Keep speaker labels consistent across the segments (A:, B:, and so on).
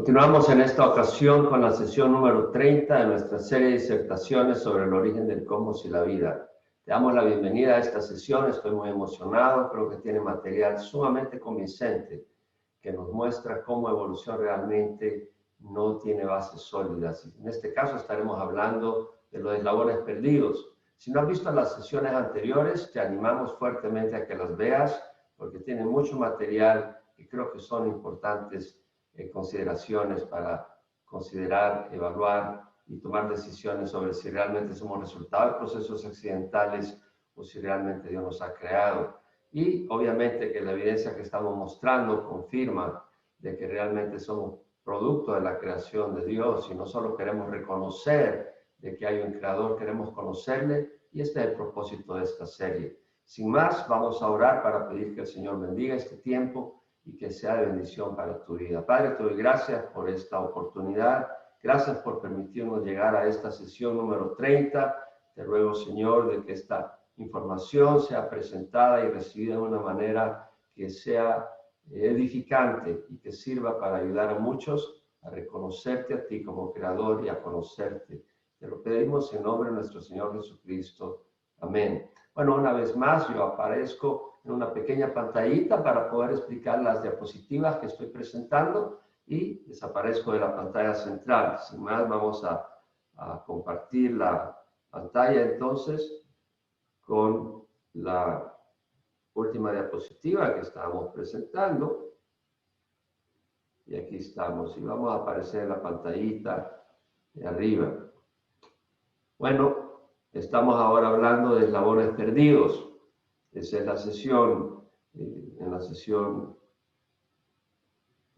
A: Continuamos en esta ocasión con la sesión número 30 de nuestra serie de disertaciones sobre el origen del cosmos y la vida. Te damos la bienvenida a esta sesión, estoy muy emocionado, creo que tiene material sumamente convincente que nos muestra cómo evolución realmente no tiene bases sólidas. En este caso estaremos hablando de los eslabones perdidos. Si no has visto las sesiones anteriores, te animamos fuertemente a que las veas porque tienen mucho material y creo que son importantes consideraciones para considerar, evaluar y tomar decisiones sobre si realmente somos resultado de procesos accidentales o si realmente Dios nos ha creado. Y obviamente que la evidencia que estamos mostrando confirma de que realmente somos producto de la creación de Dios y no solo queremos reconocer de que hay un creador, queremos conocerle y este es el propósito de esta serie. Sin más, vamos a orar para pedir que el Señor bendiga este tiempo y que sea de bendición para tu vida. Padre, te doy gracias por esta oportunidad. Gracias por permitirnos llegar a esta sesión número 30. Te ruego, Señor, de que esta información sea presentada y recibida de una manera que sea edificante y que sirva para ayudar a muchos a reconocerte a ti como creador y a conocerte. Te lo pedimos en nombre de nuestro Señor Jesucristo. Amén. Bueno, una vez más yo aparezco en una pequeña pantallita para poder explicar las diapositivas que estoy presentando y desaparezco de la pantalla central. Sin más, vamos a compartir la pantalla entonces con la última diapositiva que estábamos presentando. Y aquí estamos y vamos a aparecer en la pantallita de arriba. Bueno, estamos ahora hablando de eslabones perdidos. Esa es la sesión, en la sesión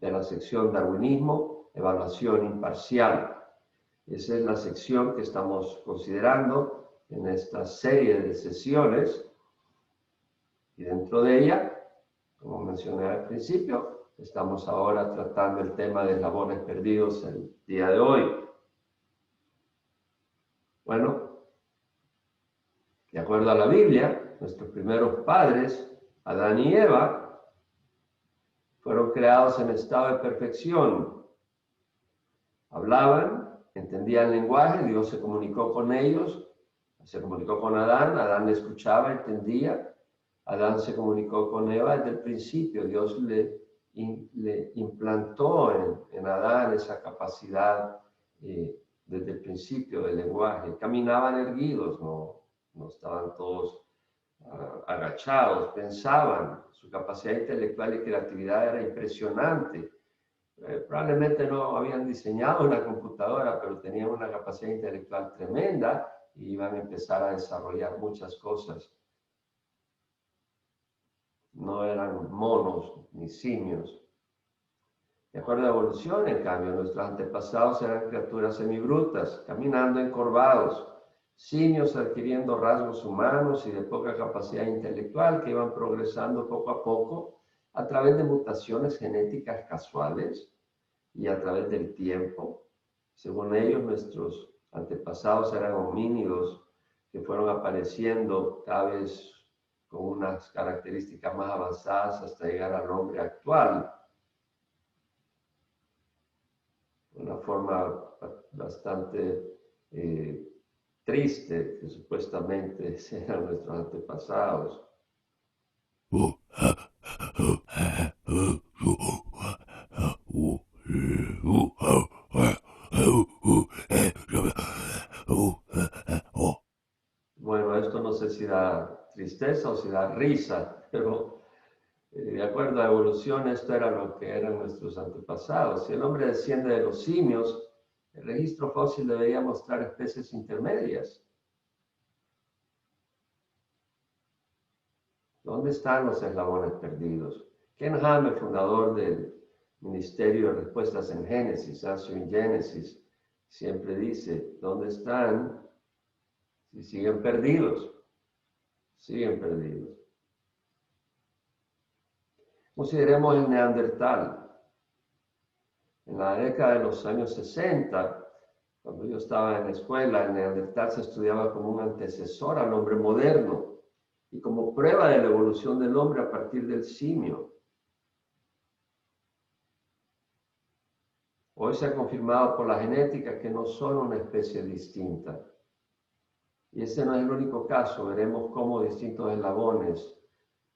A: de la sección Darwinismo, evaluación imparcial. Esa es la sección que estamos considerando en esta serie de sesiones. Y dentro de ella, como mencioné al principio, estamos ahora tratando el tema de eslabones perdidos el día de hoy. Bueno, de acuerdo a la Biblia, nuestros primeros padres, Adán y Eva, fueron creados en estado de perfección. Hablaban, entendían el lenguaje, Dios se comunicó con ellos, se comunicó con Adán, Adán le escuchaba, entendía. Adán se comunicó con Eva desde el principio, Dios le implantó en Adán esa capacidad desde el principio del lenguaje. Caminaban erguidos, no estaban todos agachados, pensaban, su capacidad intelectual y creatividad era impresionante. Probablemente no habían diseñado una computadora, pero tenían una capacidad intelectual tremenda y iban a empezar a desarrollar muchas cosas. No eran monos ni simios. De acuerdo a la evolución, en cambio, nuestros antepasados eran criaturas semibrutas, caminando encorvados, simios adquiriendo rasgos humanos y de poca capacidad intelectual que iban progresando poco a poco a través de mutaciones genéticas casuales y a través del tiempo. Según ellos, nuestros antepasados eran homínidos que fueron apareciendo cada vez con unas características más avanzadas hasta llegar al hombre actual. Una forma bastante triste, que supuestamente eran nuestros antepasados. tristeza o si da risa, pero de acuerdo a la evolución esto era lo que eran nuestros antepasados. Si el hombre desciende de los simios, el registro fósil debería mostrar especies intermedias. ¿Dónde están los eslabones perdidos? Ken Ham, el fundador del Ministerio de Respuestas en Génesis, Answer in Genesis, siempre dice, ¿dónde están? Si siguen perdidos, siguen perdidos. Consideremos el Neandertal. En la década de los años 60, cuando yo estaba en la escuela, el Neandertal se estudiaba como un antecesor al hombre moderno y como prueba de la evolución del hombre a partir del simio. Hoy se ha confirmado por la genética que no son una especie distinta. Y ese no es el único caso. Veremos cómo distintos eslabones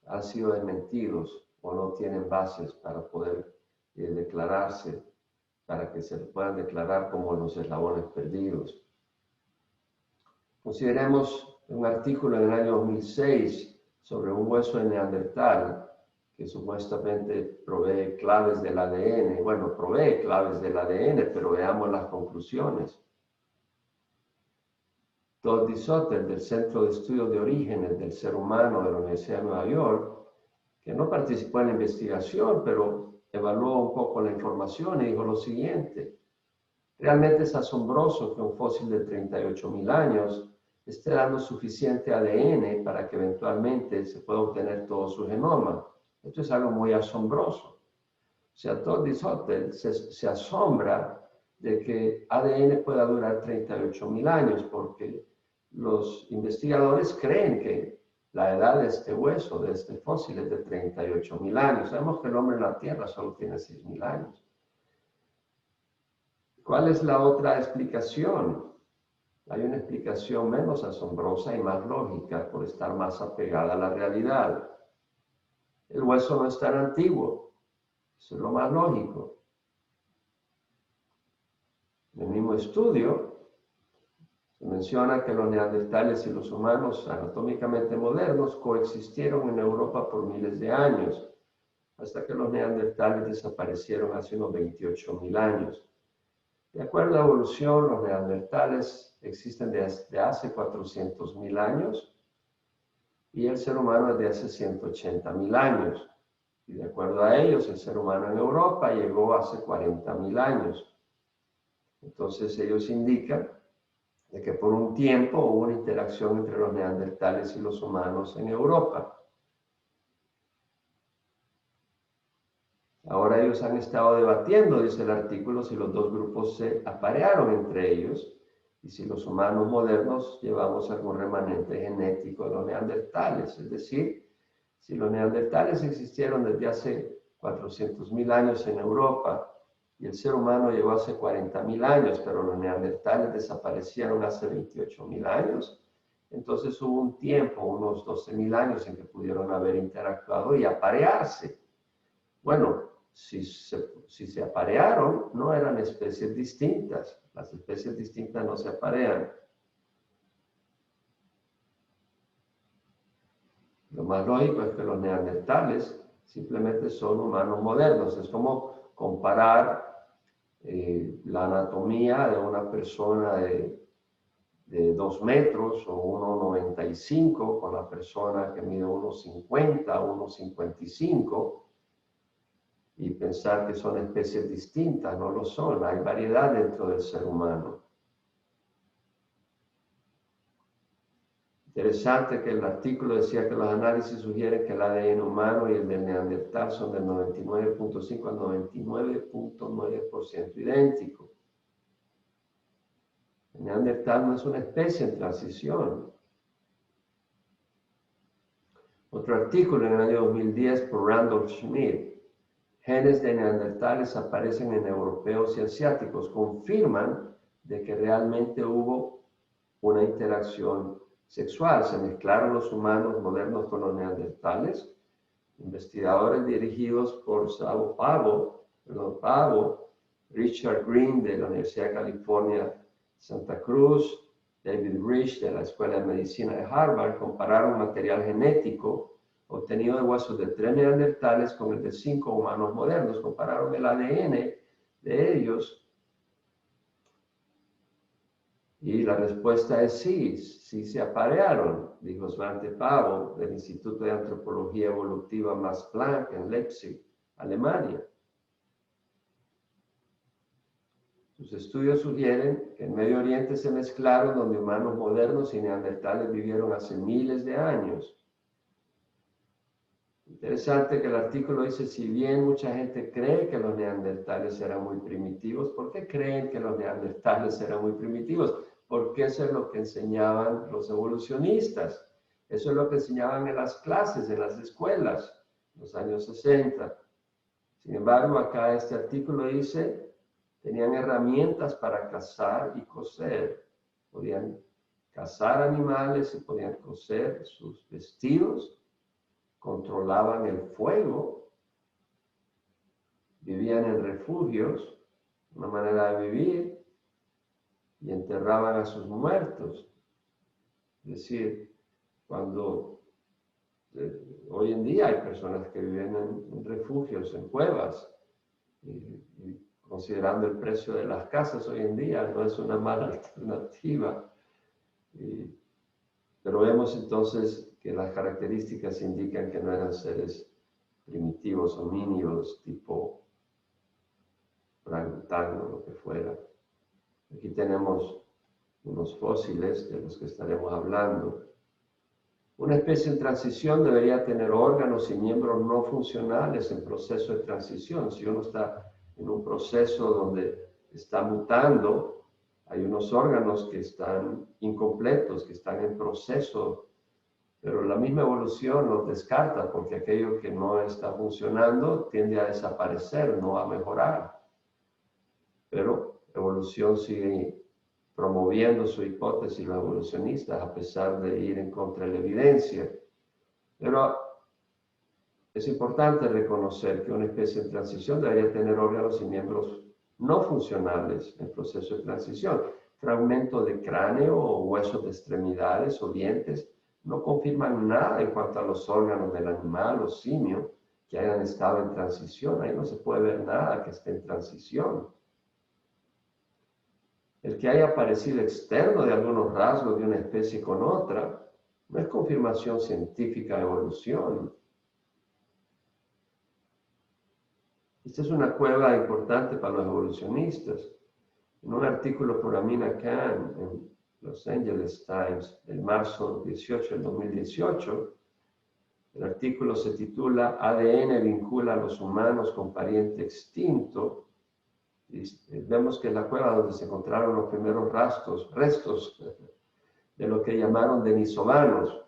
A: han sido desmentidos o no tienen bases para poder declararse, para que se puedan declarar como los eslabones perdidos. Consideremos un artículo en el año 2006 sobre un hueso de Neandertal que supuestamente provee claves del ADN. Bueno, provee claves del ADN, pero veamos las conclusiones. Todd Soter, del Centro de Estudios de Orígenes del Ser Humano de la Universidad de Nueva York, que no participó en la investigación, pero evaluó un poco la información y dijo lo siguiente: realmente es asombroso que un fósil de 38.000 años esté dando suficiente ADN para que eventualmente se pueda obtener todo su genoma. Esto es algo muy asombroso. O sea, Todd Soter se asombra de que ADN pueda durar 38.000 años, porque los investigadores creen que la edad de este hueso, de este fósil, es de 38.000 años. Sabemos que el hombre en la Tierra solo tiene 6.000 años. ¿Cuál es la otra explicación? Hay una explicación menos asombrosa y más lógica por estar más apegada a la realidad. El hueso no es tan antiguo. Eso es lo más lógico. En el mismo estudio se menciona que los neandertales y los humanos anatómicamente modernos coexistieron en Europa por miles de años, hasta que los neandertales desaparecieron hace unos 28.000 años. De acuerdo a la evolución, los neandertales existen desde hace 400.000 años y el ser humano desde hace 180.000 años. Y de acuerdo a ellos, el ser humano en Europa llegó hace 40.000 años. Entonces ellos indican de que por un tiempo hubo una interacción entre los neandertales y los humanos en Europa. Ahora ellos han estado debatiendo, dice el artículo, si los dos grupos se aparearon entre ellos y si los humanos modernos llevamos algún remanente genético de los neandertales. Es decir, si los neandertales existieron desde hace 400.000 años en Europa y el ser humano llegó hace 40.000 años, pero los neandertales desaparecieron hace 28.000 años, entonces hubo un tiempo, unos 12.000 años, en que pudieron haber interactuado y aparearse. Bueno, si se aparearon, no eran especies distintas. Las especies distintas no se aparean. Lo más lógico es que los neandertales simplemente son humanos modernos. Es como comparar la anatomía de una persona de 2 metros o 1,95 con la persona que mide 1,50, 1,55 y pensar que son especies distintas. No lo son. Hay variedad dentro del ser humano. Interesante que el artículo decía que los análisis sugieren que el ADN humano y el del neandertal son del 99.5 al 99.9% idéntico. El neandertal no es una especie en transición. Otro artículo en el año 2010 por Randolph Schmidt. Genes de neandertales aparecen en europeos y asiáticos. Confirman de que realmente hubo una interacción sexual. Se mezclaron los humanos modernos con los neandertales. Investigadores dirigidos por Richard Green de la Universidad de California, Santa Cruz, David Rich de la Escuela de Medicina de Harvard compararon material genético obtenido de huesos de 3 neandertales con el de 5 humanos modernos. Compararon el ADN de ellos y la respuesta es sí, sí se aparearon, dijo Svante Pavo del Instituto de Antropología Evolutiva Max Planck en Leipzig, Alemania. Sus estudios sugieren que en Medio Oriente se mezclaron donde humanos modernos y neandertales vivieron hace miles de años. Interesante que el artículo dice, si bien mucha gente cree que los neandertales eran muy primitivos, ¿por qué creen que los neandertales eran muy primitivos? Porque eso es lo que enseñaban los evolucionistas. Eso es lo que enseñaban en las clases, en las escuelas, en los años 60. Sin embargo, acá este artículo dice, tenían herramientas para cazar y coser. Podían cazar animales y podían coser sus vestidos. Controlaban el fuego, vivían en refugios, una manera de vivir, y enterraban a sus muertos. Es decir, cuando hoy en día hay personas que viven en refugios, en cuevas, y considerando el precio de las casas hoy en día, no es una mala alternativa. Pero vemos entonces que las características indican que no eran seres primitivos, homínidos, tipo orangután o lo que fuera. Aquí tenemos unos fósiles de los que estaremos hablando. Una especie en transición debería tener órganos y miembros no funcionales en proceso de transición. Si uno está en un proceso donde está mutando, hay unos órganos que están incompletos, que están en proceso, pero la misma evolución los descarta porque aquello que no está funcionando tiende a desaparecer, no a mejorar. Pero la evolución sigue promoviendo su hipótesis, los evolucionistas, a pesar de ir en contra de la evidencia. Pero es importante reconocer que una especie en transición debería tener órganos y miembros no funcionales en proceso de transición. Fragmentos de cráneo o huesos de extremidades o dientes no confirman nada en cuanto a los órganos del animal o simio que hayan estado en transición. Ahí no se puede ver nada que esté en transición. El que haya aparecido externo de algunos rasgos de una especie con otra no es confirmación científica de evolución. Esta es una cueva importante para los evolucionistas. En un artículo por Amina Khan en Los Angeles Times, el marzo 18 del 2018, el artículo se titula ADN vincula a los humanos con pariente extinto. Y vemos que es la cueva donde se encontraron los primeros restos de lo que llamaron denisovanos.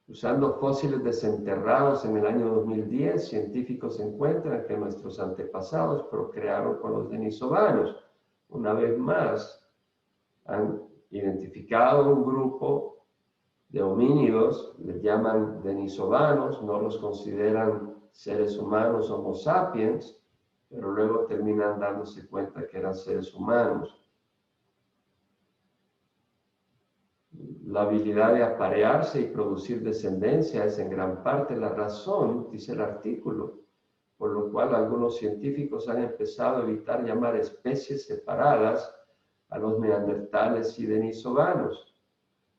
A: Usando fósiles desenterrados en el año 2010, científicos encuentran que nuestros antepasados procrearon con los denisovanos. Una vez más, han identificado un grupo de homínidos, les llaman denisovanos, no los consideran seres humanos Homo sapiens, pero luego terminan dándose cuenta que eran seres humanos. La habilidad de aparearse y producir descendencia es en gran parte la razón, dice el artículo, por lo cual algunos científicos han empezado a evitar llamar especies separadas a los neandertales y denisovanos.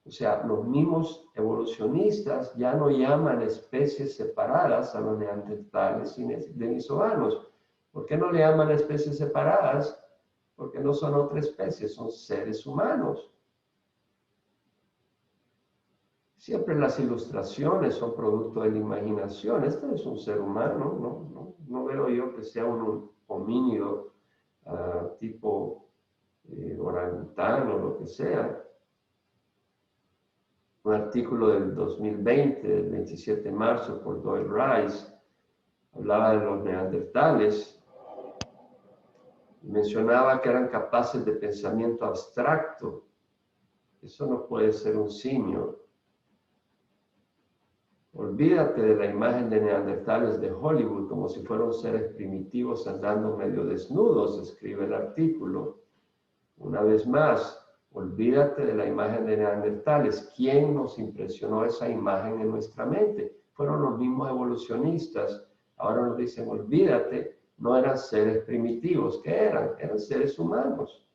A: O sea, los mismos evolucionistas ya no llaman especies separadas a los neandertales y denisovanos. ¿Por qué no le llaman especies separadas? Porque no son otra especie, son seres humanos. Siempre las ilustraciones son producto de la imaginación. Este es un ser humano, no veo yo que sea un homínido tipo orangután o lo que sea. Un artículo del 2020, del 27 de marzo, por Doyle Rice, hablaba de los neandertales y mencionaba que eran capaces de pensamiento abstracto. Eso no puede ser un simio. Olvídate de la imagen de neandertales de Hollywood como si fueran seres primitivos andando medio desnudos, escribe el artículo. Una vez más, Olvídate de la imagen de neandertales. ¿Quién nos impresionó esa imagen en nuestra mente? Fueron los mismos evolucionistas. Ahora nos dicen, olvídate, no eran seres primitivos. ¿Qué eran? Eran seres humanos.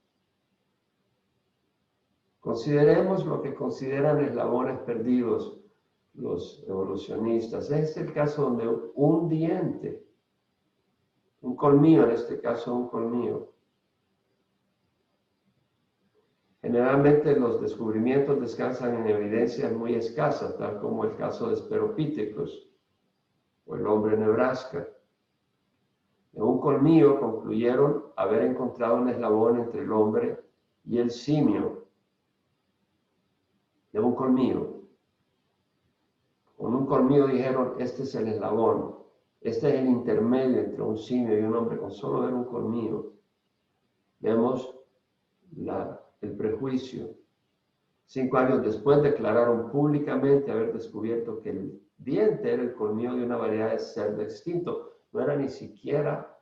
A: Consideremos lo que consideran eslabones perdidos los evolucionistas. Es el caso donde un diente, un colmillo, en este caso un colmillo. Generalmente los descubrimientos descansan en evidencias muy escasas, tal como el caso de Speropithecus o el hombre Nebraska. En un colmillo concluyeron haber encontrado un eslabón entre el hombre y el simio. De un colmillo. Con un colmillo dijeron, este es el eslabón, este es el intermedio entre un simio y un hombre. Con solo ver un colmillo, vemos el prejuicio. 5 años después declararon públicamente haber descubierto que el diente era el colmillo de una variedad de cerdo extinto. No era ni siquiera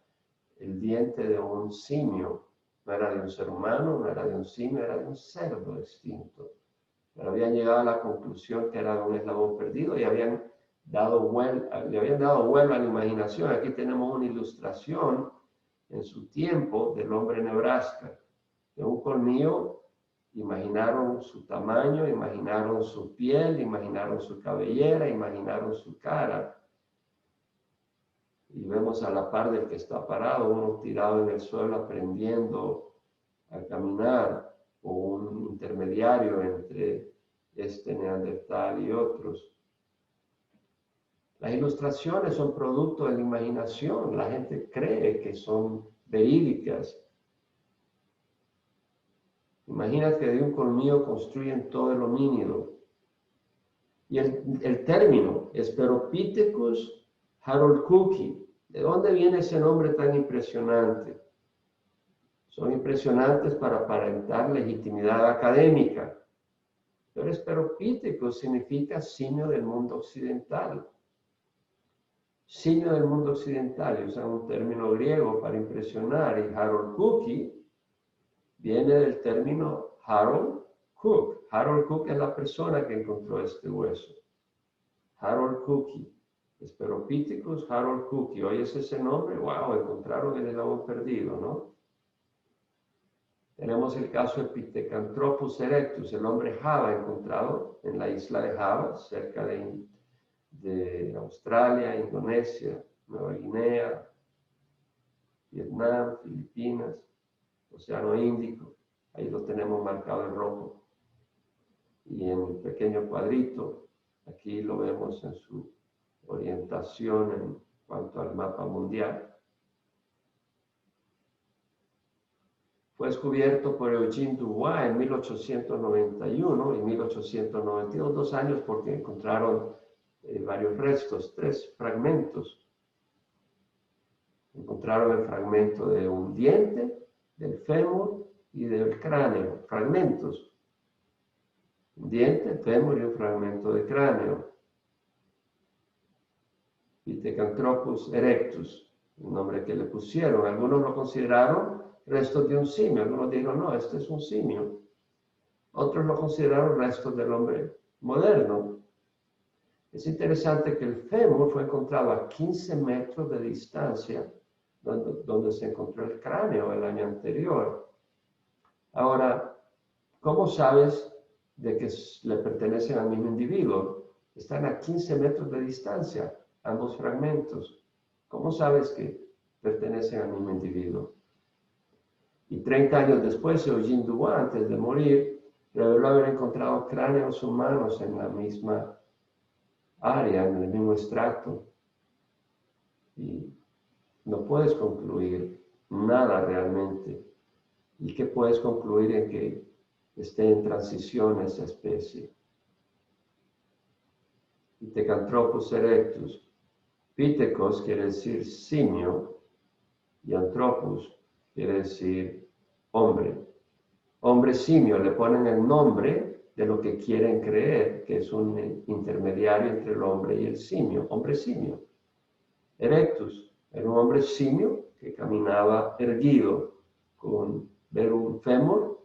A: el diente de un simio, no era de un ser humano, no era de un simio, era de un cerdo extinto. Pero habían llegado a la conclusión que era un eslabón perdido y le habían dado vuelo a la imaginación. Aquí tenemos una ilustración en su tiempo del hombre Nebraska. De un colmillo imaginaron su tamaño, imaginaron su piel, imaginaron su cabellera, imaginaron su cara. Y vemos a la par del que está parado, uno tirado en el suelo aprendiendo a caminar, o un intermediario entre este neandertal y otros. Las ilustraciones son producto de la imaginación, la gente cree que son verídicas. Imagina que de un colmillo construyen todo el homínido. Y el término Speropithecus haroldkukii, ¿de dónde viene ese nombre tan impresionante? Son impresionantes para aparentar legitimidad académica. Pero Speropithecus significa simio del mundo occidental. Simio del mundo occidental, y usan un término griego para impresionar, y haroldkukii viene del término Harold Cook. Harold Cook es la persona que encontró este hueso. Haroldkukii. Speropithecus haroldkukii. ¿Oyes ese nombre? ¡Wow! Encontraron el eslabón perdido, ¿no? Tenemos el caso de Pithecanthropus erectus, el hombre Java encontrado en la isla de Java, cerca de Australia, Indonesia, Nueva Guinea, Vietnam, Filipinas, Océano Índico. Ahí lo tenemos marcado en rojo. Y en el pequeño cuadrito, aquí lo vemos en su orientación en cuanto al mapa mundial. Fue descubierto por Eugene Dubois en 1891 y 1892, 2 años, porque encontraron varios restos, 3 fragmentos. Encontraron el fragmento de un diente, del fémur y del cráneo, fragmentos. Un diente, fémur y un fragmento de cráneo. Pithecanthropus erectus, el nombre que le pusieron. Algunos lo consideraron restos de un simio, algunos dijeron, no, este es un simio. Otros lo consideraron restos del hombre moderno. Es interesante que el fémur fue encontrado a 15 metros de distancia donde se encontró el cráneo el año anterior. Ahora, ¿cómo sabes de que le pertenecen al mismo individuo? Están a 15 metros de distancia, ambos fragmentos. ¿Cómo sabes que pertenecen al mismo individuo? Y 30 años después, Eugene Dubois, antes de morir, reveló haber encontrado cráneos humanos en la misma área, en el mismo extracto. Y no puedes concluir nada realmente. ¿Y qué puedes concluir en que esté en transición esa especie? Pithecanthropus erectus. Pithecos quiere decir simio y anthropus quiere decir hombre. Hombre simio, le ponen el nombre de lo que quieren creer, que es un intermediario entre el hombre y el simio. Hombre simio. Erectus, era un hombre simio que caminaba erguido, con ver un fémur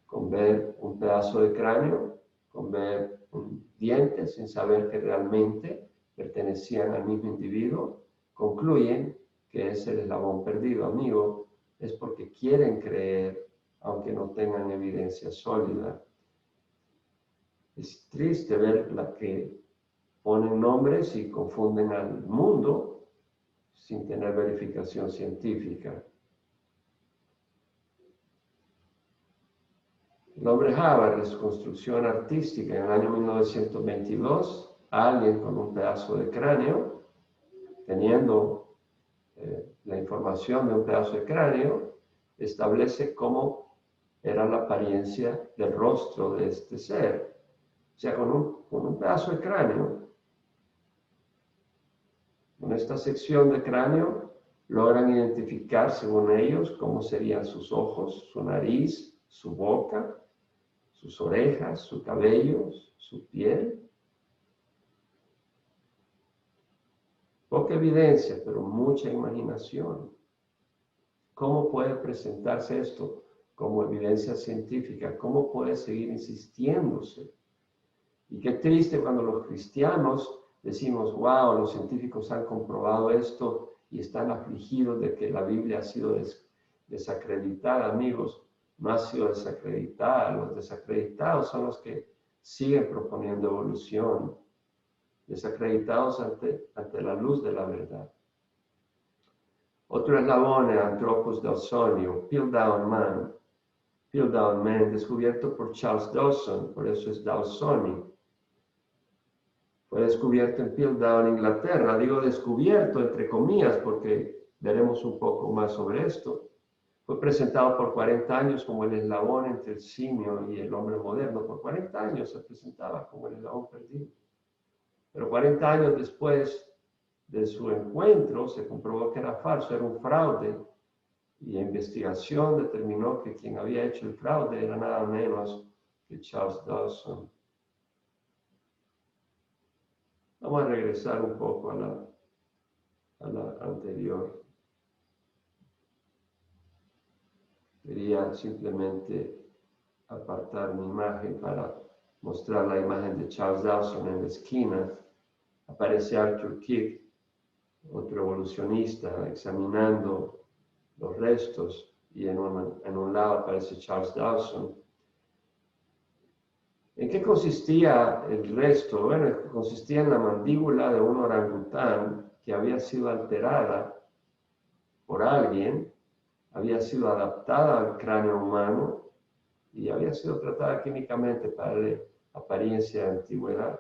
A: con ver un pedazo de cráneo, con ver un diente, sin saber que realmente pertenecían al mismo individuo, concluyen que es el eslabón perdido. Amigo, es porque quieren creer, aunque no tengan evidencia sólida. Es triste ver la que ponen nombres y confunden al mundo sin tener verificación científica. El hombre Havard, en su construcción artística en el año 1922, alguien con un pedazo de cráneo, teniendo la información de un pedazo de cráneo, establece cómo era la apariencia del rostro de este ser. O sea, con un pedazo de cráneo, con esta sección de cráneo, logran identificar, según ellos, cómo serían sus ojos, su nariz, su boca, sus orejas, su cabello, su piel. Poca evidencia, pero mucha imaginación. ¿Cómo puede presentarse esto como evidencia científica? ¿Cómo puede seguir insistiéndose? Y qué triste cuando los cristianos decimos, wow, los científicos han comprobado esto y están afligidos de que la Biblia ha sido desacreditada. Amigos, no ha sido desacreditada. Los desacreditados son los que siguen proponiendo evolución, desacreditados ante la luz de la verdad. Otro eslabón, el Anthropus Dawsonio, Piltdown Man, descubierto por Charles Dawson, por eso es Dawsoni. Fue descubierto en Piltdown, Inglaterra. Digo descubierto entre comillas porque veremos un poco más sobre esto. Fue presentado por 40 años como el eslabón entre el simio y el hombre moderno. Por 40 años se presentaba como el eslabón perdido. Pero 40 años después de su encuentro se comprobó que era falso, era un fraude. Y la investigación determinó que quien había hecho el fraude era nada menos que Charles Dawson. Vamos a regresar un poco a la anterior. Quería simplemente apartar mi imagen para mostrar la imagen de Charles Dawson en la esquina. Aparece Arthur Kidd, otro evolucionista, examinando los restos, y en un lado aparece Charles Dawson. ¿En qué consistía el resto? Bueno, consistía en la mandíbula de un orangután que había sido alterada por alguien, había sido adaptada al cráneo humano y había sido tratada químicamente para darle apariencia de antigüedad.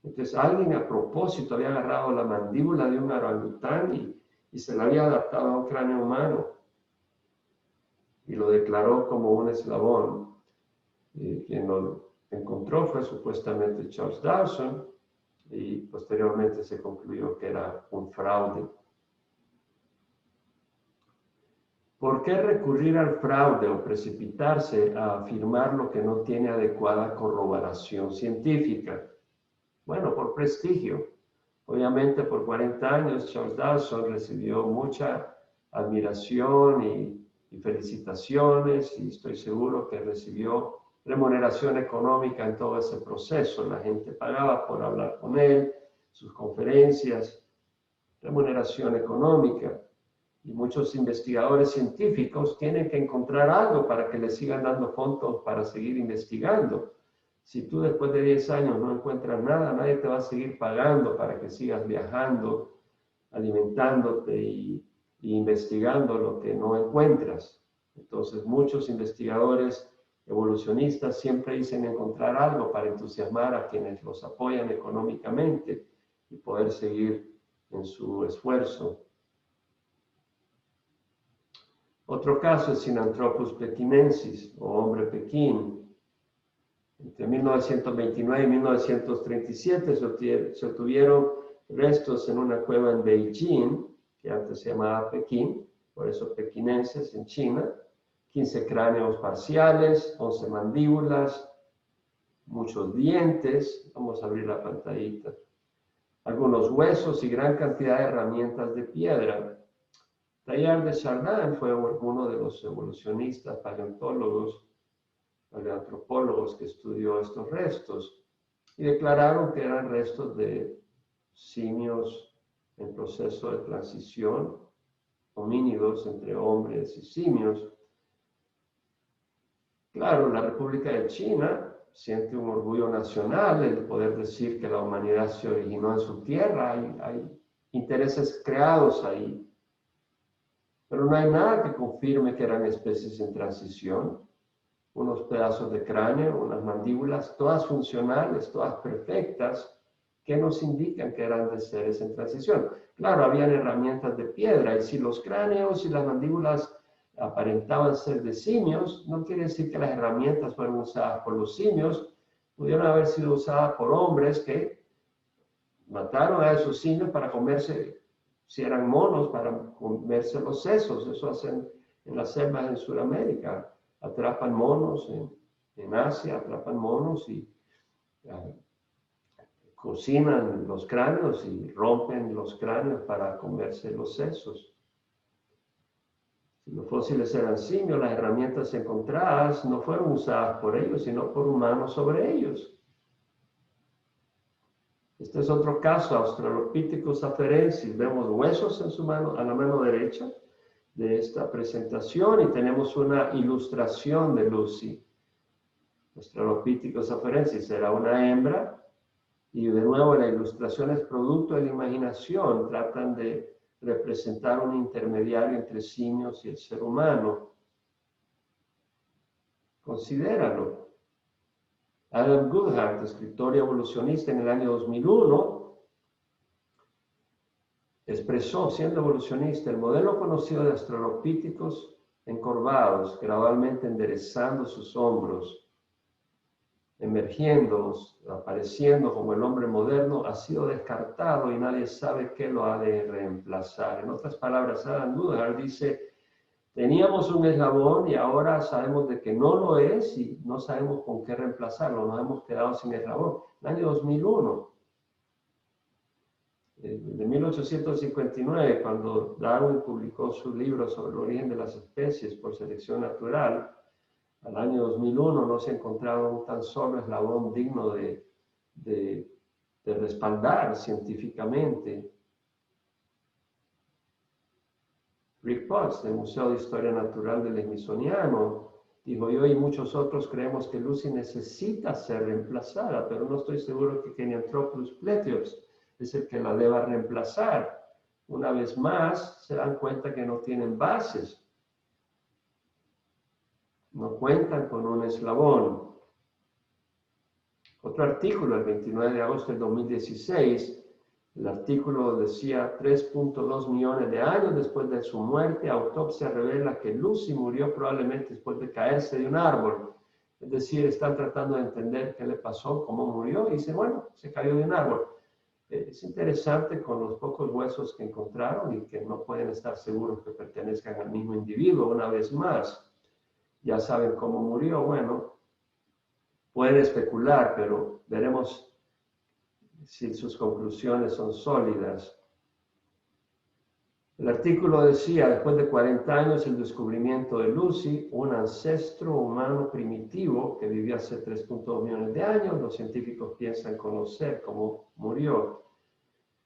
A: Entonces alguien a propósito había agarrado la mandíbula de un orangután y se la había adaptado a un cráneo humano y lo declaró como un eslabón. Quien lo encontró fue supuestamente Charles Dawson y posteriormente se concluyó que era un fraude. ¿Por qué recurrir al fraude o precipitarse a afirmar lo que no tiene adecuada corroboración científica? Bueno, por prestigio. Obviamente por 40 años Charles Dawson recibió mucha admiración y felicitaciones y estoy seguro que recibió remuneración económica en todo ese proceso. La gente pagaba por hablar con él, sus conferencias, remuneración económica. Y muchos investigadores científicos tienen que encontrar algo para que les sigan dando fondos para seguir investigando. Si tú después de 10 años no encuentras nada, nadie te va a seguir pagando para que sigas viajando, alimentándote y investigando lo que no encuentras. Entonces muchos investigadores evolucionistas siempre dicen encontrar algo para entusiasmar a quienes los apoyan económicamente y poder seguir en su esfuerzo. Otro caso es Sinanthropus pekinensis o hombre Pekín. Entre 1929 y 1937 se obtuvieron restos en una cueva en Beijing, que antes se llamaba Pekín, por eso pekinenses en China, 15 cráneos parciales, 11 mandíbulas, muchos dientes, vamos a abrir la pantallita, algunos huesos y gran cantidad de herramientas de piedra. Teilhard de Chardin fue uno de los evolucionistas paleontólogos paleoantropólogos que estudió estos restos y declararon que eran restos de simios en proceso de transición, homínidos entre hombres y simios. Claro, la República de China siente un orgullo nacional el poder decir que la humanidad se originó en su tierra, hay intereses creados ahí, pero no hay nada que confirme que eran especies en transición. Unos pedazos de cráneo, unas mandíbulas, todas funcionales, todas perfectas, que nos indican que eran de seres en transición. Claro, habían herramientas de piedra, y si los cráneos y las mandíbulas aparentaban ser de simios, no quiere decir que las herramientas fueron usadas por los simios, pudieron haber sido usadas por hombres que mataron a esos simios para comerse, si eran monos, para comerse los sesos. Eso hacen en las selvas en Sudamérica. Atrapan monos en Asia, atrapan monos y cocinan los cráneos y rompen los cráneos para comerse los sesos. Si los fósiles eran simios, las herramientas encontradas no fueron usadas por ellos, sino por humanos sobre ellos. Este es otro caso, Australopithecus afarensis. Vemos huesos en su mano, a la mano derecha de esta presentación, y tenemos una ilustración de Lucy. Australopithecus afarensis era una hembra, y de nuevo la ilustración es producto de la imaginación. Tratan de representar un intermediario entre simios y el ser humano. Considéralo. Adam Goodhart, escritor y evolucionista, en el año 2001, expresó, siendo evolucionista, el modelo conocido de australopithecus encorvados, gradualmente enderezando sus hombros, emergiendo, apareciendo como el hombre moderno, ha sido descartado y nadie sabe qué lo ha de reemplazar. En otras palabras, Adam Goodhart dice: teníamos un eslabón y ahora sabemos de que no lo es y no sabemos con qué reemplazarlo. Nos hemos quedado sin eslabón. En el año 2001, de 1859, cuando Darwin publicó su libro sobre el origen de las especies por selección natural, al año 2001 no se encontraba un tan solo eslabón digno de respaldar científicamente. Rick Potts, del Museo de Historia Natural del Smithsoniano, dijo: yo y muchos otros creemos que Lucy necesita ser reemplazada, pero no estoy seguro que Kenyanthropus pleteops es el que la deba reemplazar. Una vez más, se dan cuenta que no tienen bases. No cuentan con un eslabón. Otro artículo, el 29 de agosto del 2016, el artículo decía: 3.2 millones de años después de su muerte, autopsia revela que Lucy murió probablemente después de caerse de un árbol. Es decir, están tratando de entender qué le pasó, cómo murió, y dicen: bueno, se cayó de un árbol. Es interesante, con los pocos huesos que encontraron y que no pueden estar seguros que pertenezcan al mismo individuo. Una vez más, ya saben cómo murió. Bueno, pueden especular, pero veremos si sus conclusiones son sólidas. El artículo decía: después de 40 años, el descubrimiento de Lucy, un ancestro humano primitivo que vivió hace 3.2 millones de años. Los científicos piensan conocer cómo murió.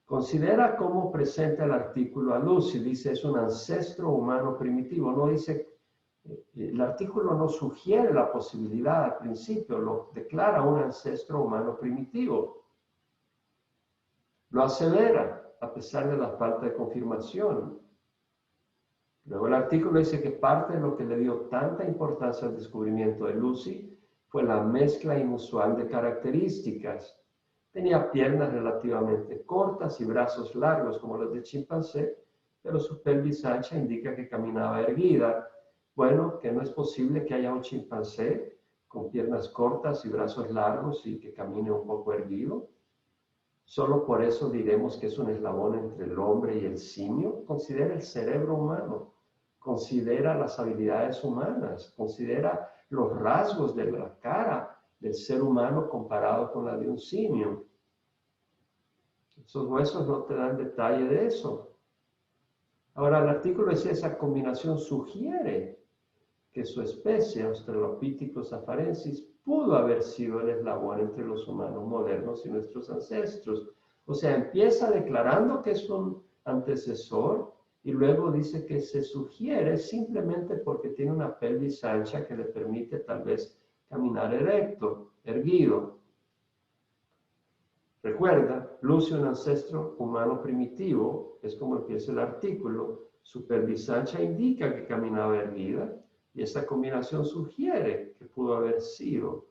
A: Considera cómo presenta el artículo a Lucy. Dice: es un ancestro humano primitivo. No dice, el artículo no sugiere la posibilidad al principio, lo declara un ancestro humano primitivo. Lo asevera, a pesar de la falta de confirmación. Luego el artículo dice que parte de lo que le dio tanta importancia al descubrimiento de Lucy fue la mezcla inusual de características. Tenía piernas relativamente cortas y brazos largos como los de chimpancé, pero su pelvis ancha indica que caminaba erguida. Bueno, que no es posible que haya un chimpancé con piernas cortas y brazos largos y que camine un poco erguido. Solo por eso diremos que es un eslabón entre el hombre y el simio. Considera el cerebro humano, considera las habilidades humanas, considera los rasgos de la cara del ser humano comparado con la de un simio. Esos huesos no te dan detalle de eso. Ahora, el artículo dice: esa combinación sugiere que su especie, Australopithecus afarensis, pudo haber sido el eslabón entre los humanos modernos y nuestros ancestros. O sea, empieza declarando que es un antecesor y luego dice que se sugiere simplemente porque tiene una pelvis ancha que le permite tal vez caminar erecto, erguido. Recuerda, luce un ancestro humano primitivo, es como empieza el artículo. Su pelvis ancha indica que caminaba erguida y esta combinación sugiere que pudo haber sido,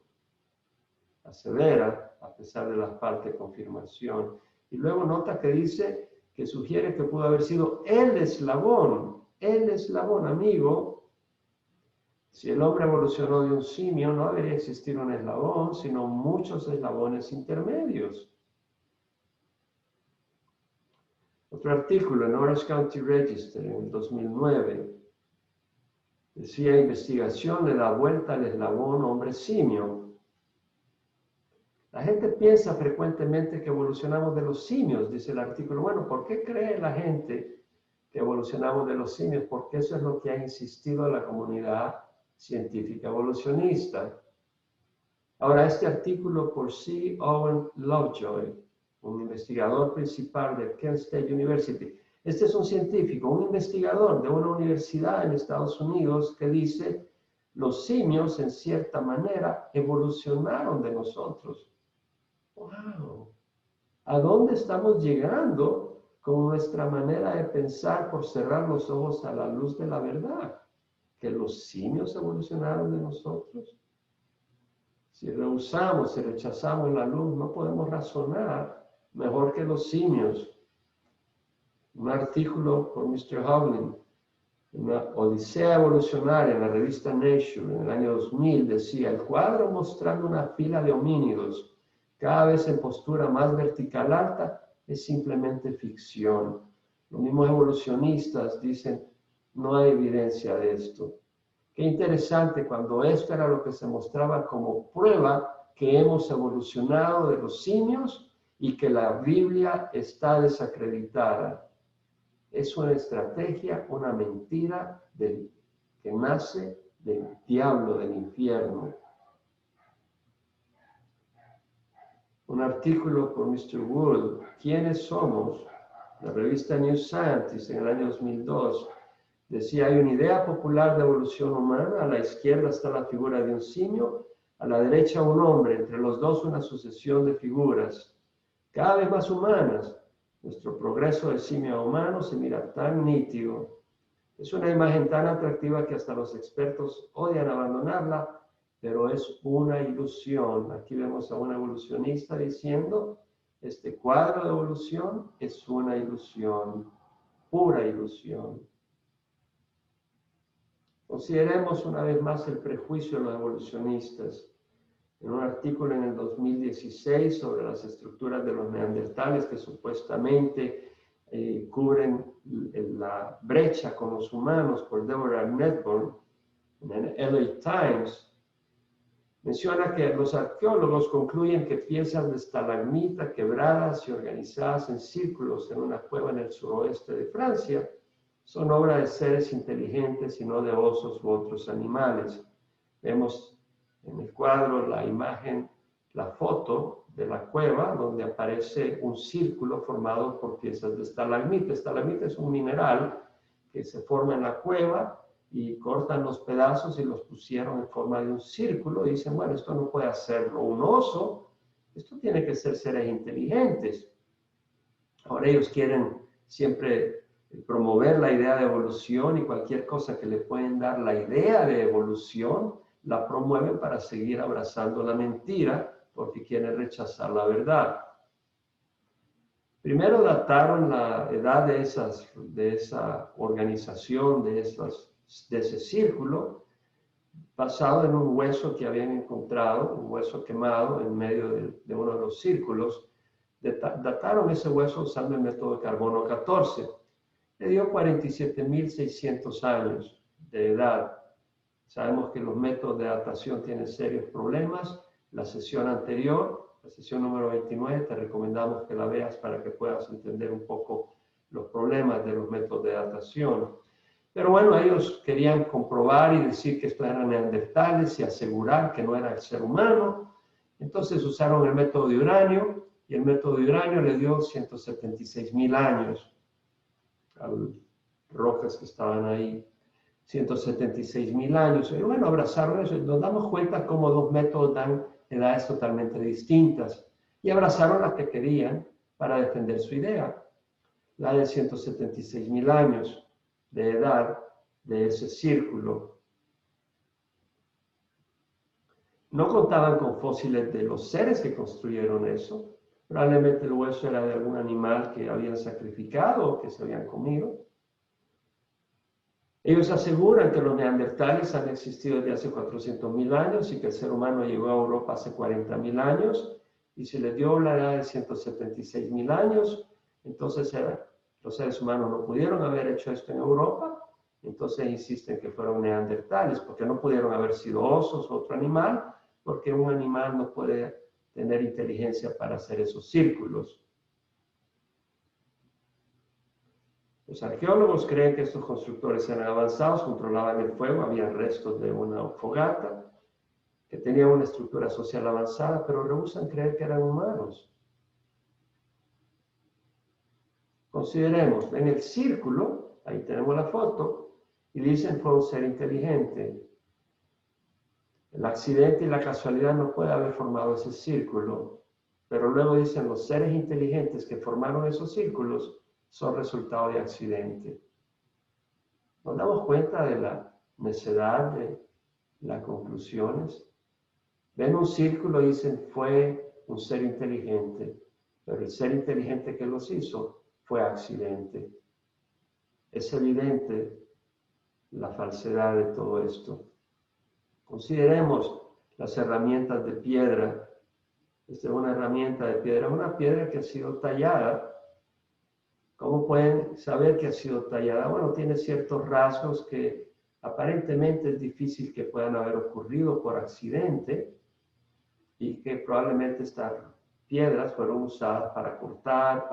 A: asevera, a pesar de la falta de confirmación. Y luego nota que dice que sugiere que pudo haber sido el eslabón, amigo. Si el hombre evolucionó de un simio, no debería existir un eslabón, sino muchos eslabones intermedios. Otro artículo en Orange County Register en el 2009 decía: investigación le da vuelta al eslabón hombre-simio. La gente piensa frecuentemente que evolucionamos de los simios, dice el artículo. Bueno, ¿por qué cree la gente que evolucionamos de los simios? Porque eso es lo que ha insistido la comunidad científica evolucionista. Ahora, este artículo por C. Owen Lovejoy, un investigador principal de Kent State University. Este es un científico, un investigador de una universidad en Estados Unidos que dice: los simios en cierta manera evolucionaron de nosotros. ¡Wow! ¿A dónde estamos llegando con nuestra manera de pensar por cerrar los ojos a la luz de la verdad? ¿Que los simios evolucionaron de nosotros? Si rehusamos y rechazamos la luz, no podemos razonar mejor que los simios. Un artículo por Mr. Hovland, una odisea evolucionaria en la revista Nature en el año 2000, decía: el cuadro mostrando una fila de homínidos cada vez en postura más vertical alta es simplemente ficción. Los mismos evolucionistas dicen: no hay evidencia de esto. Qué interesante, cuando esto era lo que se mostraba como prueba que hemos evolucionado de los simios y que la Biblia está desacreditada. Es una estrategia, una mentira que nace del diablo, del infierno. Un artículo por Mr. Wood, ¿quiénes somos? La revista New Scientist en el año 2002 decía: hay una idea popular de evolución humana, a la izquierda está la figura de un simio, a la derecha un hombre, entre los dos una sucesión de figuras, cada vez más humanas. Nuestro progreso de simio a humano se mira tan nítido. Es una imagen tan atractiva que hasta los expertos odian abandonarla, pero es una ilusión. Aquí vemos a un evolucionista diciendo: este cuadro de evolución es una ilusión, pura ilusión. Consideremos una vez más el prejuicio de los evolucionistas. En un artículo en el 2016 sobre las estructuras de los neandertales que supuestamente cubren la brecha con los humanos por Deborah Nedborn, en el LA Times, menciona que los arqueólogos concluyen que piezas de estalagmita quebradas y organizadas en círculos en una cueva en el suroeste de Francia son obra de seres inteligentes y no de osos u otros animales. Vemos en el cuadro la imagen, la foto de la cueva donde aparece un círculo formado por piezas de estalagmita. Estalagmita es un mineral que se forma en la cueva y cortan los pedazos y los pusieron en forma de un círculo y dicen: bueno, esto no puede hacerlo un oso, esto tiene que ser seres inteligentes. Ahora ellos quieren siempre promover la idea de evolución y cualquier cosa que le pueden dar la idea de evolución, la promueven para seguir abrazando la mentira porque quieren rechazar la verdad. Primero dataron la edad de esa organización, de ese círculo, basado en un hueso que habían encontrado, un hueso quemado en medio de uno de los círculos. Dataron ese hueso usando el método de carbono 14. Le dio 47.600 años de edad. Sabemos que los métodos de datación tienen serios problemas. La sesión anterior, la sesión número 29, te recomendamos que la veas para que puedas entender un poco los problemas de los métodos de datación. Pero bueno, ellos querían comprobar y decir que estos eran neandertales y asegurar que no era el ser humano. Entonces usaron el método de uranio, y el método de uranio le dio 176.000 años a las rocas que estaban ahí. 176.000 años. Y bueno, abrazaron eso. Nos damos cuenta cómo dos métodos dan edades totalmente distintas. Y abrazaron la que querían para defender su idea. La de 176.000 años de edad de ese círculo. No contaban con fósiles de los seres que construyeron eso. Probablemente el hueso era de algún animal que habían sacrificado o que se habían comido. Ellos aseguran que los neandertales han existido desde hace 400.000 años y que el ser humano llegó a Europa hace 40.000 años y se le dio la edad de 176.000 años. Entonces los seres humanos no pudieron haber hecho esto en Europa. Entonces insisten que fueron neandertales porque no pudieron haber sido osos o otro animal, porque un animal no puede tener inteligencia para hacer esos círculos. Los arqueólogos creen que estos constructores eran avanzados, controlaban el fuego, había restos de una fogata, que tenían una estructura social avanzada, pero rehúsan creer que eran humanos. Consideremos, en el círculo, ahí tenemos la foto, y dicen fue un ser inteligente. El accidente y la casualidad no puede haber formado ese círculo, pero luego dicen los seres inteligentes que formaron esos círculos son resultado de accidente. Nos damos cuenta de la necedad de las conclusiones. Ven un círculo y dicen fue un ser inteligente, pero el ser inteligente que los hizo fue accidente. Es evidente la falsedad de todo esto. Consideremos las herramientas de piedra. Esta es una herramienta de piedra, una piedra que ha sido tallada. ¿Cómo pueden saber que ha sido tallada? Bueno, tiene ciertos rasgos que aparentemente es difícil que puedan haber ocurrido por accidente y que probablemente estas piedras fueron usadas para cortar,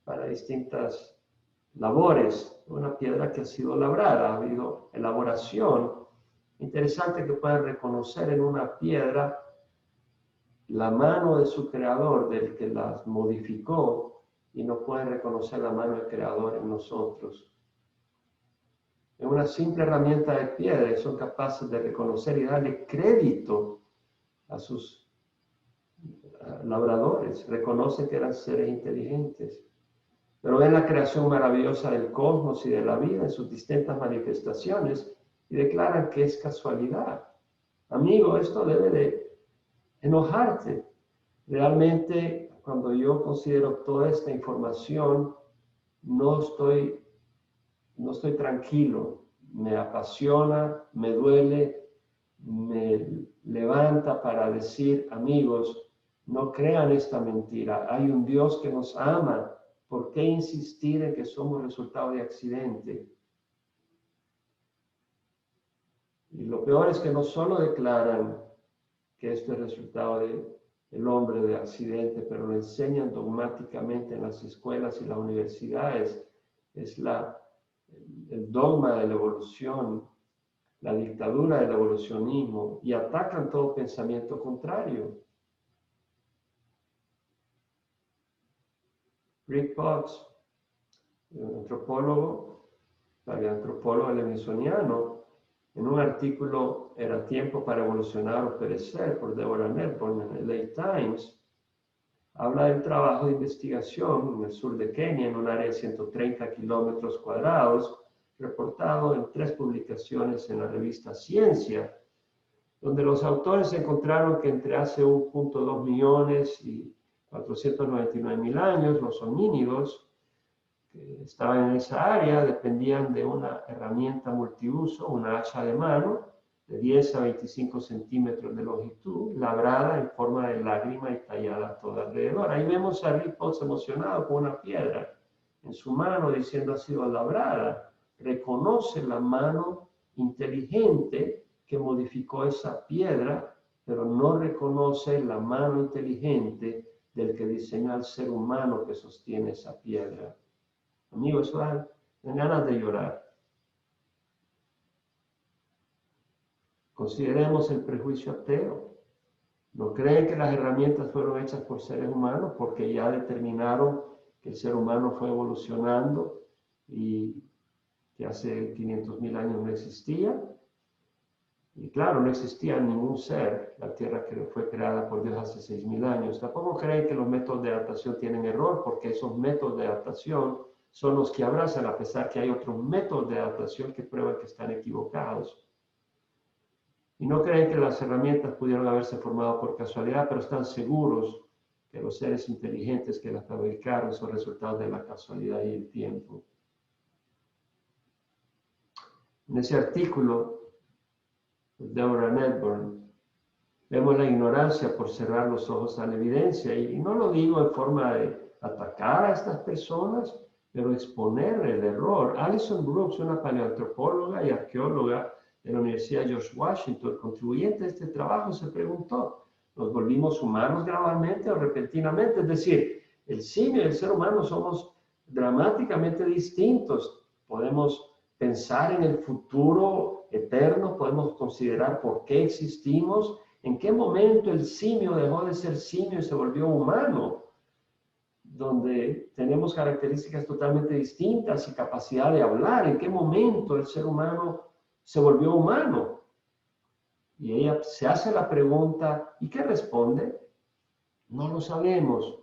A: para distintas labores. Una piedra que ha sido labrada, ha habido elaboración. Interesante que puedan reconocer en una piedra la mano de su creador, del que las modificó, y no pueden reconocer la mano del creador en nosotros. En una simple herramienta de piedra son capaces de reconocer y darle crédito a sus labradores. Reconocen que eran seres inteligentes. Pero ven la creación maravillosa del cosmos y de la vida en sus distintas manifestaciones y declaran que es casualidad. Amigo, esto debe de enojarte. Realmente, cuando yo considero toda esta información, no estoy tranquilo. Me apasiona, me duele, me levanta para decir, amigos, no crean esta mentira. Hay un Dios que nos ama. ¿Por qué insistir en que somos resultado de accidente? Y lo peor es que no solo declaran que esto es resultado del hombre de accidente, pero lo enseñan dogmáticamente en las escuelas y las universidades. Es el dogma de la evolución, la dictadura del evolucionismo, y atacan todo pensamiento contrario. Rick Potts, un antropólogo, paleoantropólogo levisoniano, en un artículo Era tiempo para evolucionar o perecer por Deborah Melbourne en el LA Times, habla del trabajo de investigación en el sur de Kenia, en un área de 130 kilómetros cuadrados, reportado en 3 publicaciones en la revista Ciencia, donde los autores encontraron que entre hace 1.2 millones y 499.000 años, los homínidos que estaban en esa área dependían de una herramienta multiuso, una hacha de mano, de 10 a 25 centímetros de longitud, labrada en forma de lágrima y tallada todo alrededor. Ahí vemos a Rick Potts emocionado con una piedra en su mano diciendo ha sido labrada. Reconoce la mano inteligente que modificó esa piedra, pero no reconoce la mano inteligente del que diseñó al ser humano que sostiene esa piedra. Amigos, dan ganas de llorar. Consideremos el prejuicio ateo. ¿No creen que las herramientas fueron hechas por seres humanos porque ya determinaron que el ser humano fue evolucionando y que hace 500.000 años no existía? Y claro, no existía ningún ser, la Tierra que fue creada por Dios hace 6.000 años. Tampoco creen que los métodos de adaptación tienen error, porque esos métodos de adaptación son los que abrazan, a pesar que hay otros métodos de adaptación que prueban que están equivocados. Y no creen que las herramientas pudieron haberse formado por casualidad, pero están seguros que los seres inteligentes que las fabricaron son resultados de la casualidad y el tiempo. En ese artículo, Deborah Nedburn, vemos la ignorancia por cerrar los ojos a la evidencia, y no lo digo en forma de atacar a estas personas, pero exponer el error. Alison Brooks, una paleoantropóloga y arqueóloga de la Universidad George Washington, contribuyente a este trabajo, se preguntó: ¿nos volvimos humanos gradualmente o repentinamente? Es decir, el simio y el ser humano somos dramáticamente distintos. Podemos pensar en el futuro eterno, podemos considerar por qué existimos, en qué momento el simio dejó de ser simio y se volvió humano, donde tenemos características totalmente distintas y capacidad de hablar. ¿En qué momento el ser humano se volvió humano? Y ella se hace la pregunta, ¿y qué responde? No lo sabemos.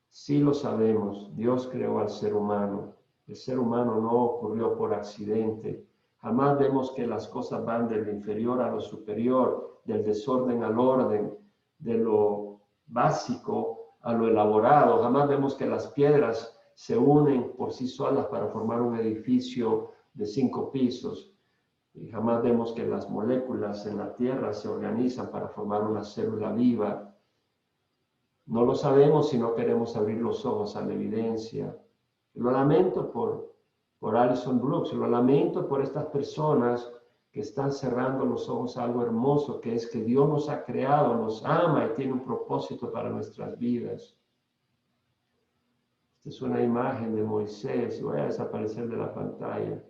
A: Sí lo sabemos. Dios creó al ser humano. El ser humano no ocurrió por accidente. Jamás vemos que las cosas van del inferior a lo superior, del desorden al orden, de lo básico a lo elaborado. Jamás vemos que las piedras se unen por sí solas para formar un edificio de 5 pisos. Y jamás vemos que las moléculas en la Tierra se organizan para formar una célula viva. No lo sabemos si no queremos abrir los ojos a la evidencia. Lo lamento por Alison Brooks, lo lamento por estas personas que están cerrando los ojos a algo hermoso, que es que Dios nos ha creado, nos ama y tiene un propósito para nuestras vidas. Esta es una imagen de Moisés, voy a desaparecer de la pantalla.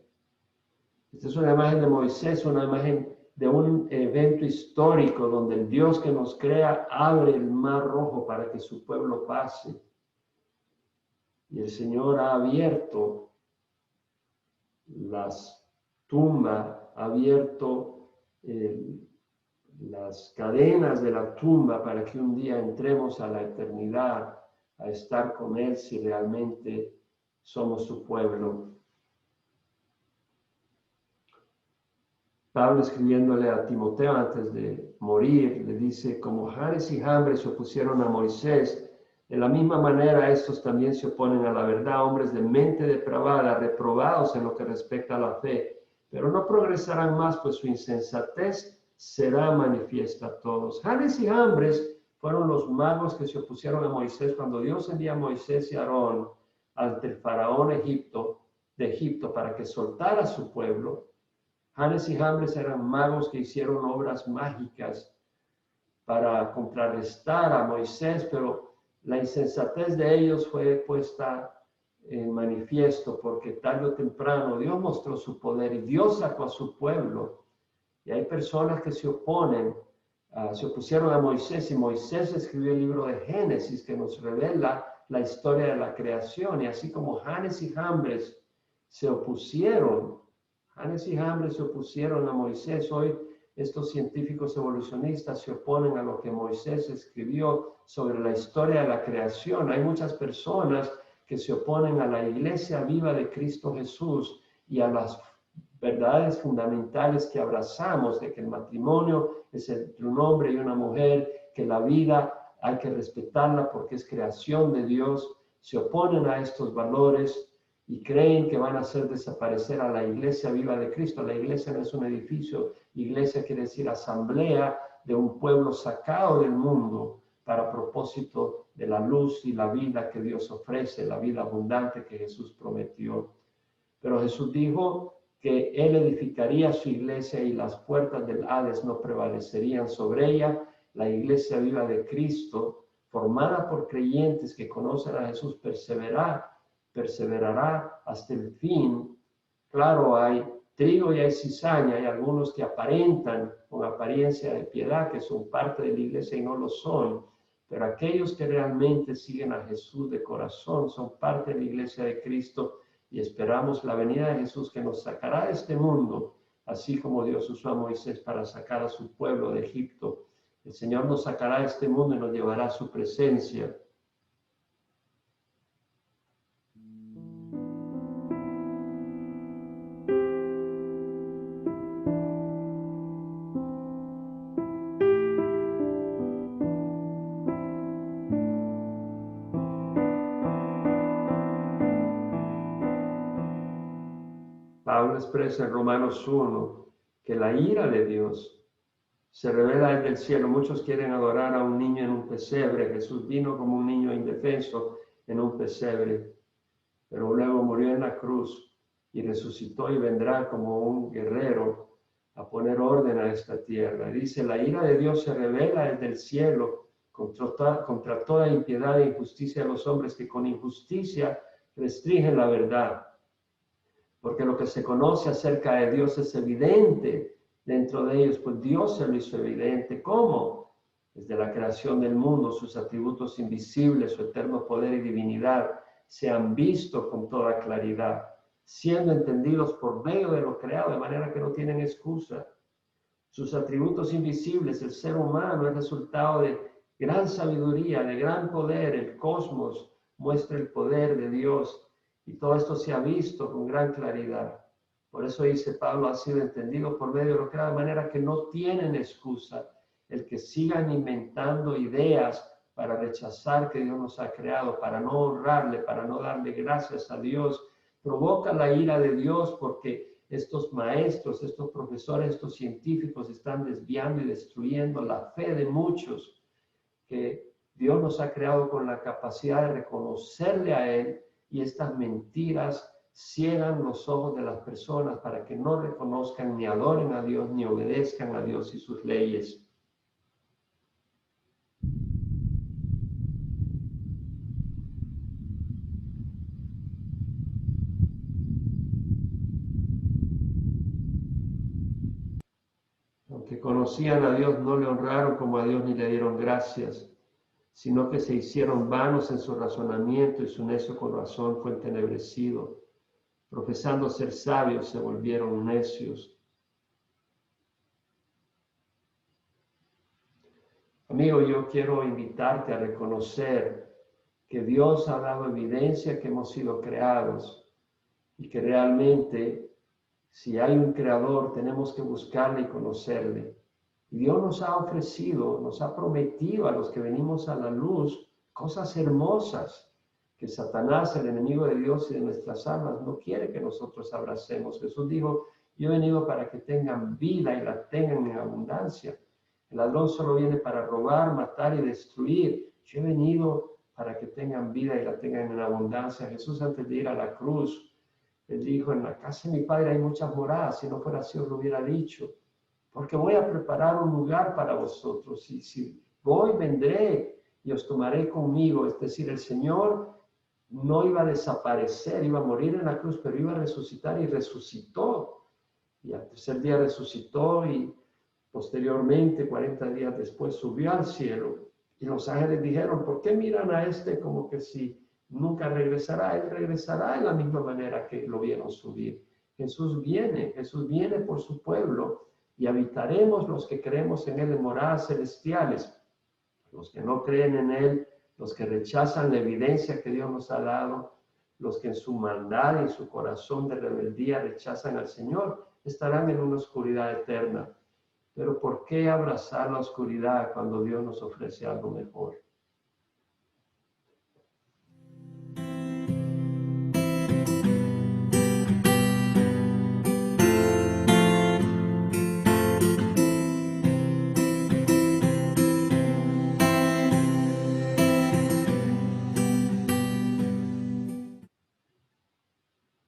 A: Esta es una imagen de Moisés, una imagen de un evento histórico donde el Dios que nos crea abre el mar rojo para que su pueblo pase. Y el Señor ha abierto las tumbas, ha abierto las cadenas de la tumba para que un día entremos a la eternidad, a estar con Él si realmente somos su pueblo. Pablo, escribiéndole a Timoteo antes de morir, le dice: como Janes y Jambres se opusieron a Moisés, de la misma manera estos también se oponen a la verdad, hombres de mente depravada, reprobados en lo que respecta a la fe, pero no progresarán más, pues su insensatez será manifiesta a todos. Janes y Jambres fueron los magos que se opusieron a Moisés cuando Dios envía a Moisés y a Aarón ante el faraón de Egipto para que soltara a su pueblo. Janes y Jambres eran magos que hicieron obras mágicas para contrarrestar a Moisés, pero la insensatez de ellos fue puesta en manifiesto, porque tarde o temprano Dios mostró su poder y Dios sacó a su pueblo. Y hay personas que se opusieron a Moisés, y Moisés escribió el libro de Génesis, que nos revela la historia de la creación. Y así como Janes y Jambres se opusieron, Janes y Jambres se opusieron a Moisés, hoy estos científicos evolucionistas se oponen a lo que Moisés escribió sobre la historia de la creación. Hay muchas personas que se oponen a la iglesia viva de Cristo Jesús y a las verdades fundamentales que abrazamos, de que el matrimonio es entre un hombre y una mujer, que la vida hay que respetarla porque es creación de Dios. Se oponen a estos valores y creen que van a hacer desaparecer a la iglesia viva de Cristo. La iglesia no es un edificio, iglesia quiere decir asamblea de un pueblo sacado del mundo para propósito de la luz y la vida que Dios ofrece, la vida abundante que Jesús prometió. Pero Jesús dijo que Él edificaría su iglesia y las puertas del Hades no prevalecerían sobre ella. La iglesia viva de Cristo, formada por creyentes que conocen a Jesús, perseverará hasta el fin. Claro, hay trigo y hay cizaña. Hay algunos que aparentan con apariencia de piedad que son parte de la iglesia y no lo son. Pero aquellos que realmente siguen a Jesús de corazón son parte de la iglesia de Cristo y esperamos la venida de Jesús que nos sacará de este mundo, así como Dios usó a Moisés para sacar a su pueblo de Egipto. El Señor nos sacará de este mundo y nos llevará a su presencia. Pablo expresa en Romanos 1 que la ira de Dios se revela desde el cielo. Muchos quieren adorar a un niño en un pesebre. Jesús vino como un niño indefenso en un pesebre, pero luego murió en la cruz y resucitó y vendrá como un guerrero a poner orden a esta tierra. Dice, la ira de Dios se revela desde el cielo contra toda impiedad e injusticia de los hombres que con injusticia restringen la verdad. Porque lo que se conoce acerca de Dios es evidente dentro de ellos, pues Dios se lo hizo evidente. ¿Cómo? Desde la creación del mundo, sus atributos invisibles, su eterno poder y divinidad se han visto con toda claridad, siendo entendidos por medio de lo creado, de manera que no tienen excusa. Sus atributos invisibles, el ser humano, es resultado de gran sabiduría, de gran poder. El cosmos muestra el poder de Dios. Y todo esto se ha visto con gran claridad. Por eso dice Pablo, ha sido entendido por medio de lo creado, de manera que no tienen excusa. El que sigan inventando ideas para rechazar que Dios nos ha creado, para no honrarle, para no darle gracias a Dios, provoca la ira de Dios porque estos maestros, estos profesores, estos científicos están desviando y destruyendo la fe de muchos que Dios nos ha creado con la capacidad de reconocerle a Él. Y estas mentiras ciegan los ojos de las personas para que no reconozcan ni adoren a Dios ni obedezcan a Dios y sus leyes. Aunque conocían a Dios, no le honraron como a Dios ni le dieron gracias, sino que se hicieron vanos en su razonamiento y su necio corazón fue entenebrecido. Profesando ser sabios, se volvieron necios. Amigo, yo quiero invitarte a reconocer que Dios ha dado evidencia que hemos sido creados y que realmente, si hay un creador, tenemos que buscarle y conocerle. Y Dios nos ha ofrecido, nos ha prometido a los que venimos a la luz cosas hermosas que Satanás, el enemigo de Dios y de nuestras almas, no quiere que nosotros abracemos. Jesús dijo, yo he venido para que tengan vida y la tengan en abundancia. El ladrón solo viene para robar, matar y destruir. Yo he venido para que tengan vida y la tengan en abundancia. Jesús, antes de ir a la cruz, él dijo, en la casa de mi Padre hay muchas moradas. Si no fuera así, os lo hubiera dicho. Porque voy a preparar un lugar para vosotros. Y si voy, vendré y os tomaré conmigo. Es decir, el Señor no iba a desaparecer, iba a morir en la cruz, pero iba a resucitar y resucitó. Y al tercer día resucitó y posteriormente, 40 días después, subió al cielo. Y los ángeles dijeron, ¿por qué miran a este como que si nunca regresará? Él regresará de la misma manera que lo vieron subir. Jesús viene por su pueblo y habitaremos los que creemos en Él en moradas celestiales. Los que no creen en Él, los que rechazan la evidencia que Dios nos ha dado, los que en su maldad y en su corazón de rebeldía rechazan al Señor, estarán en una oscuridad eterna. Pero ¿por qué abrazar la oscuridad cuando Dios nos ofrece algo mejor?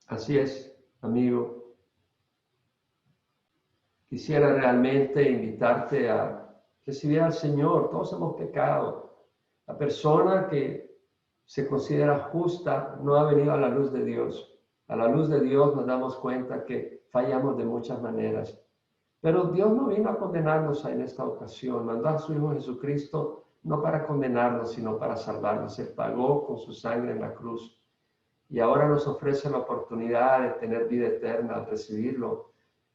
A: Así es, amigo. Quisiera realmente invitarte a recibir al Señor. Todos hemos pecado. La persona que se considera justa no ha venido a la luz de Dios. A la luz de Dios nos damos cuenta que fallamos de muchas maneras. Pero Dios no vino a condenarnos en esta ocasión. Mandó a su Hijo Jesucristo no para condenarnos, sino para salvarnos. Él pagó con su sangre en la cruz. Y ahora nos ofrece la oportunidad de tener vida eterna al recibirlo.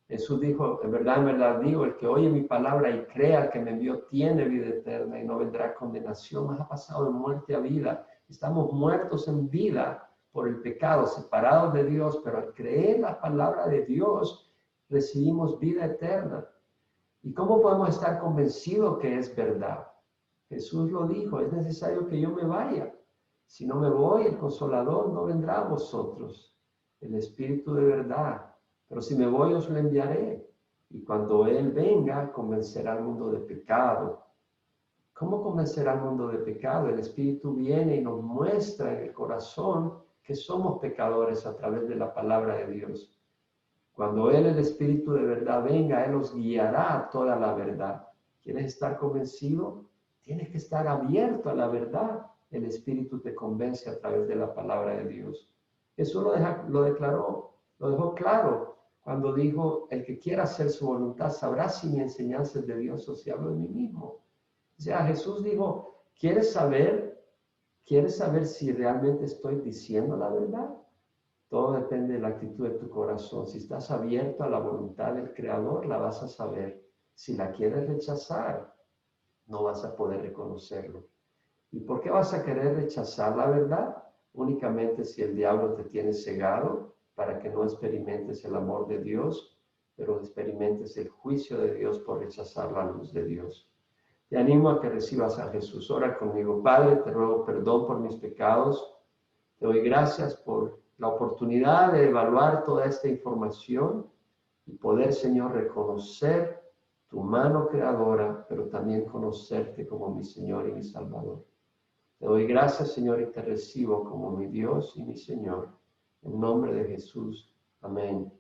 A: Jesús dijo, en verdad digo, el que oye mi palabra y crea que me envió tiene vida eterna y no vendrá condenación, mas ha pasado de muerte a vida. Estamos muertos en vida por el pecado, separados de Dios, pero al creer la palabra de Dios recibimos vida eterna. ¿Y cómo podemos estar convencidos que es verdad? Jesús lo dijo, es necesario que yo me vaya. Si no me voy, el Consolador no vendrá a vosotros, el Espíritu de verdad. Pero si me voy, os lo enviaré. Y cuando Él venga, convencerá al mundo de pecado. ¿Cómo convencerá al mundo de pecado? El Espíritu viene y nos muestra en el corazón que somos pecadores a través de la palabra de Dios. Cuando Él, el Espíritu de verdad, venga, Él os guiará a toda la verdad. ¿Quieres estar convencido? Tienes que estar abierto a la verdad. El Espíritu te convence a través de la palabra de Dios. Eso lo declaró, lo dejó claro cuando dijo, el que quiera hacer su voluntad sabrá si mi enseñanza es de Dios o si hablo de mí mismo. O sea, Jesús dijo, ¿quieres saber si realmente estoy diciendo la verdad? Todo depende de la actitud de tu corazón. Si estás abierto a la voluntad del Creador, la vas a saber. Si la quieres rechazar, no vas a poder reconocerlo. ¿Y por qué vas a querer rechazar la verdad? Únicamente si el diablo te tiene cegado para que no experimentes el amor de Dios, pero experimentes el juicio de Dios por rechazar la luz de Dios. Te animo a que recibas a Jesús. Ora conmigo. Padre, te ruego perdón por mis pecados. Te doy gracias por la oportunidad de evaluar toda esta información y poder, Señor, reconocer tu mano creadora, pero también conocerte como mi Señor y mi Salvador. Te doy gracias, Señor, y te recibo como mi Dios y mi Señor. En nombre de Jesús. Amén.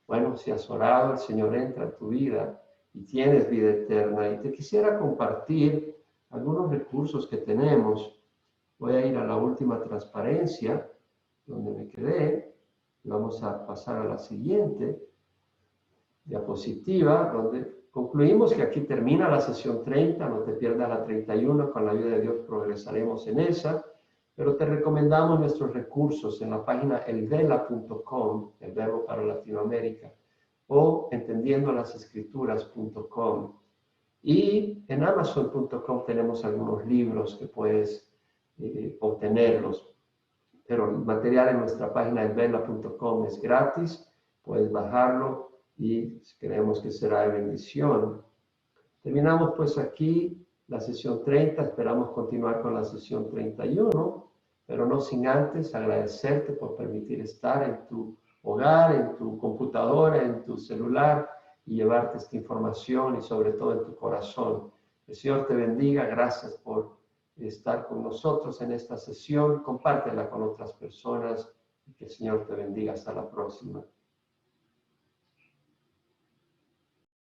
A: Bueno, si has orado, el Señor entra a tu vida y tienes vida eterna. Y te quisiera compartir algunos recursos que tenemos. Voy a ir a la última transparencia, donde me quedé. Vamos a pasar a la siguiente diapositiva, donde concluimos que aquí termina la sesión 30, no te pierdas la 31, con la ayuda de Dios progresaremos en esa, pero te recomendamos nuestros recursos en la página elvela.com, el verbo para Latinoamérica, o entendiendolasescrituras.com. Y en amazon.com tenemos algunos libros que puedes obtenerlos, pero el material en nuestra página elvela.com es gratis, puedes bajarlo y creemos que será de bendición. Terminamos pues aquí la sesión 30, esperamos continuar con la sesión 31, pero no sin antes agradecerte por permitir estar en tu hogar, en tu computadora, en tu celular y llevarte esta información y sobre todo en tu corazón. El Señor te bendiga, gracias por estar con nosotros en esta sesión, compártela con otras personas y que el Señor te bendiga. Hasta la próxima.